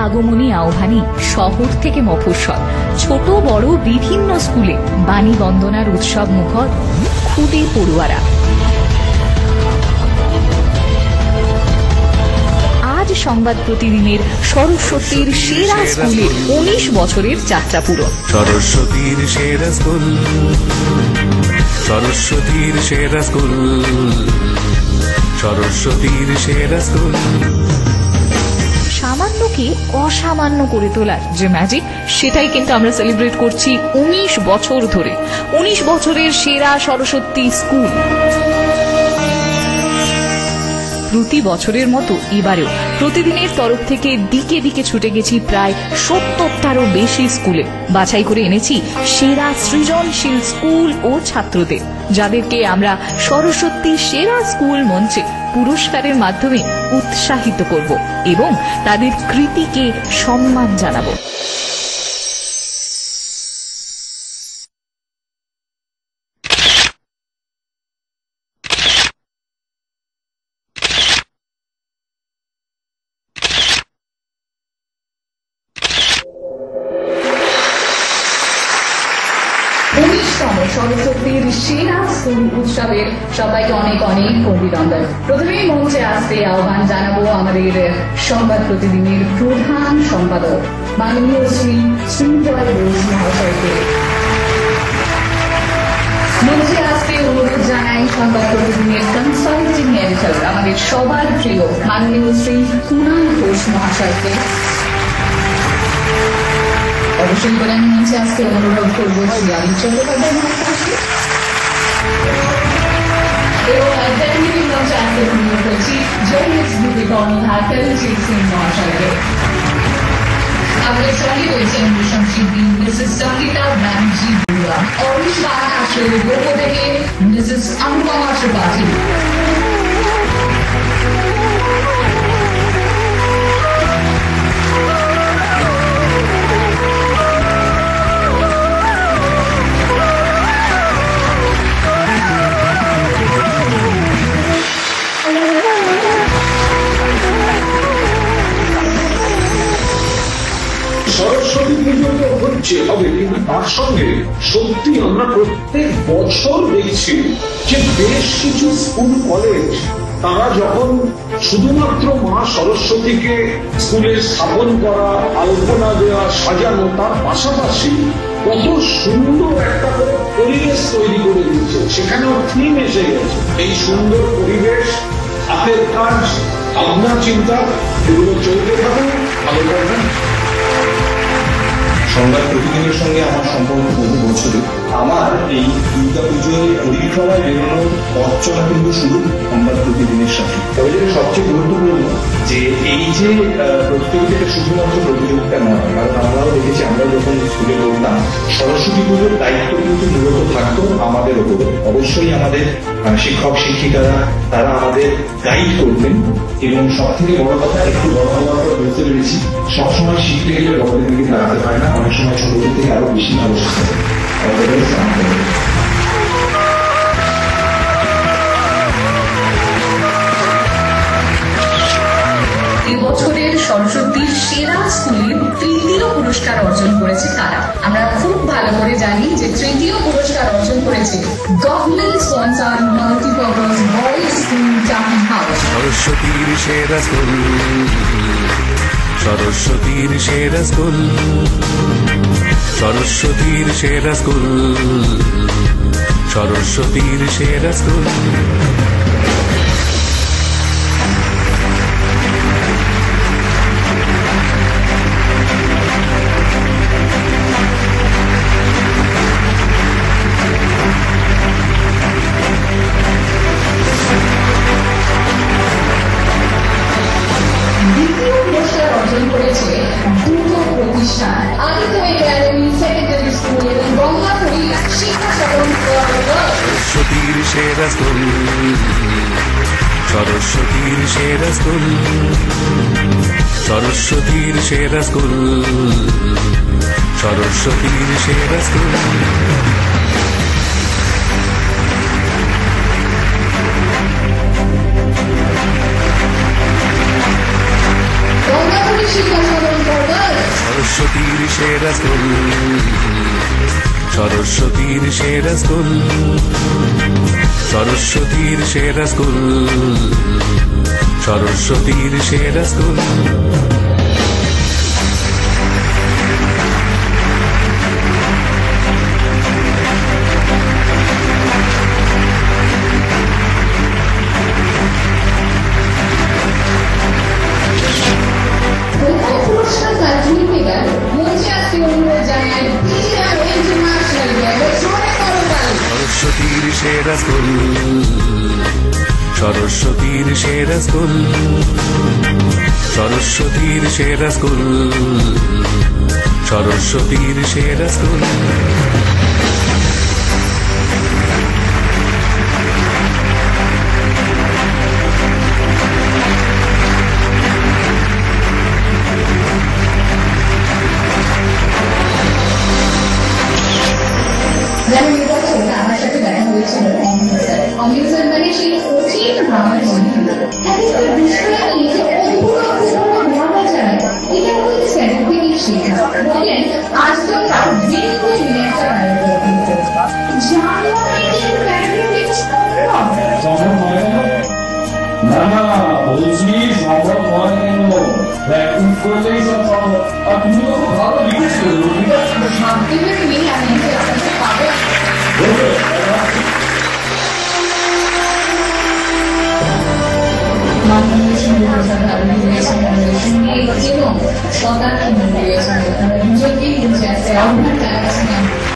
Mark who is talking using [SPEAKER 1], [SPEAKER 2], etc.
[SPEAKER 1] আগমনী আহ্বানী শহর থেকে মফস্বল, ছোট বড় বিভিন্ন স্কুলে বাণী বন্দনার উৎসব মুখর খুদে পড়ুয়ারা। আজ সংবাদ প্রতিদিনের সরস্বতীর সেরা স্কুলের 19 বছরের যাত্রা পূরণ।
[SPEAKER 2] সরস্বতীর সেরা স্কুল, সরস্বতীর সেরা স্কুল, সরস্বতীর সেরা স্কুল।
[SPEAKER 1] সামান্যকে অসামান্য করে তোলার যে ম্যাজিক, সেটাই কিন্তু আমরা সেলিব্রেট করছি 19 বছর ধরে। 19 বছরের সেরা সরস্বতী স্কুল। প্রতি বছরের মতো এবারেও প্রতিদিনের তরফ থেকে দিকে দিকে ছুটে গেছি প্রায় 70টারও বেশি স্কুলে। বাছাই করে এনেছি সেরা সৃজনশীল স্কুল ও ছাত্রদের, যাদেরকে আমরা সরস্বতী সেরা স্কুল মঞ্চে পুরস্কারের মাধ্যমে উৎসাহিত করব এবং তাদের কৃতিকে সম্মান জানাবো। সরস্বতীর সেরা স্কুল উৎসবের সবাইকে অনেক অনেক অভিনন্দন। প্রথমেই মঞ্চে আসতে আহ্বান জানাবো আমাদের সংবাদ প্রতিদিনের প্রধান সম্পাদক মাননীয় শ্রী শ্রীজয় ঘোষ মহাশয়কে। মঞ্চে আসতে অনুরোধ জানাই সংবাদ প্রতিদিনের কনসালটিং এডিটর আমাদের সবার প্রিয় মাননীয় শ্রী কুণাল ঘোষ মহাশয়কে। অবশ্যই বলে আমি মঞ্চে আসতে অনুরোধ করবো শ্রী আদিত্য চট্টোপাধ্যায় মহাশয়কে এবং ডেপুটি মঞ্চে আসতে অনুরোধ করছি জর্নালিস্ট বিউটি কর্ণধার তেলজিৎ সিং মহাশয়কে। আমাদের সঙ্গে রয়েছেন ভূষণ শিল্পী মিসেস সঙ্গীতা ব্যানার্জি বড়ুয়া, অরিশ বাগান আশ্রয়ের পক্ষ থেকে মিসেস অনুপমা ত্রিপাঠী।
[SPEAKER 3] সরস্বতী পুজো তো হচ্ছে হবে, কিন্তু তার সঙ্গে সত্যি আমরা প্রত্যেক বছর দেখছি যে বেশ কিছু স্কুল কলেজ তারা যখন শুধুমাত্র মা সরস্বতীকে স্কুলে স্থাপন করা, আলপনা দেওয়া, সাজানো, তার পাশাপাশি কত সুন্দর একটা করে পরিবেশ তৈরি করে দিচ্ছে, সেখানেও থিম এসে গেছে। এই সুন্দর পরিবেশ, হাতের কাজ, ভাবনা চিন্তা, এগুলো চলতে থাকে, ভালো করবেন।
[SPEAKER 4] সংবাদ প্রতিদিনের সঙ্গে আমার সম্পর্ক বহু বছরের। আমার এই দুর্গা পুজোয় পরিক্রমায় বেরোনোর পথ চলা কিন্তু শুরু সংবাদ প্রতিদিনের সাথে। তবে যেটা সবচেয়ে গুরুত্বপূর্ণ যে এই যে প্রতিযোগিতাটা শুধুমাত্র প্রতিযোগিতা নয়, কারণ আমরাও দেখেছি আমরা যখন স্কুলে পড়তাম সরস্বতী পুজোর দায়িত্ব কিন্তু মূলত থাকতো আমাদের ওপরে। অবশ্যই আমাদের শিক্ষক শিক্ষিকারা তারা আমাদের গাইড করতেন এবং সব থেকে বড় কথা একটু বড় হওয়ার পর বুঝতে পেরেছি সবসময় শিখতে গেলে বড়দের দিকে দাঁড়াতে পারে না, অনেক সময় ছোটদের থেকে আরো বেশি ভালো শিখতে হবে।
[SPEAKER 1] এবছরের সরস্বতীর সেরা স্কুলের তৃতীয় পুরস্কার অর্জন করেছে কারা? আমরা খুব ভালো করে জানি যে তৃতীয় পুরস্কার অর্জন করেছে government sponsor multipurpose boys school town house.
[SPEAKER 2] সরস্বতীর সেরা স্কুল, সরস্বতীর সেরা স্কুল, সরস্বতীর সেরা স্কুল, সরস্বতীর সেরা স্কুল।
[SPEAKER 1] দ্বিতীয় পুরস্কার অর্জন করেছে দুটো প্রতিষ্ঠান, আদিত্য একাডেমি সেকেন্ডারি স্কুল এবং গঙ্গাপুরী শিক্ষা সদন।
[SPEAKER 2] সরস্বতীর সেরা স্কুল, সরস্বতীর সেরা স্কুল, সরস্বতীর সেরা স্কুল, সরস্বতীর সেরা স্কুল।
[SPEAKER 1] গঙ্গাপুরী শিক্ষা সদন
[SPEAKER 2] সেরা স্কুল, সরস্বতীর সেরা স্কুল, সরস্বতীর সেরা স্কুল, সরস্বতীর সেরা স্কুল। সরস্বতীর সেরা স্কুল, সরস্বতীর সেরা স্কুল, সরস্বতীর সেরা স্কুল, সরস্বতীর সেরা স্কুল।
[SPEAKER 5] আমার সাথে দেখা হয়েছিল অমৃতসর মানে সেই কঠিন গ্রামের মধ্যে বিষয় নিয়ে যে অদ্ভুত ভাবা যায় এটা হচ্ছে সার্টিফিকেট শেখা। বলেন আজ তো তার দীর্ঘ দিনে একটা
[SPEAKER 6] না না বলছি সম্ভব হয় কেন প্র্যাকটিস করলেই সব সম্ভব। আর তুমি তো খুব ভালো লিখেছো।
[SPEAKER 5] শান্তিবের মেয়ে আমি পাবো মাননীয় সুন্দর আরবি রয়েছেন এবং শতাব্দী রয়েছেন দুজনকেই বুঝে আছে আপনার কাছে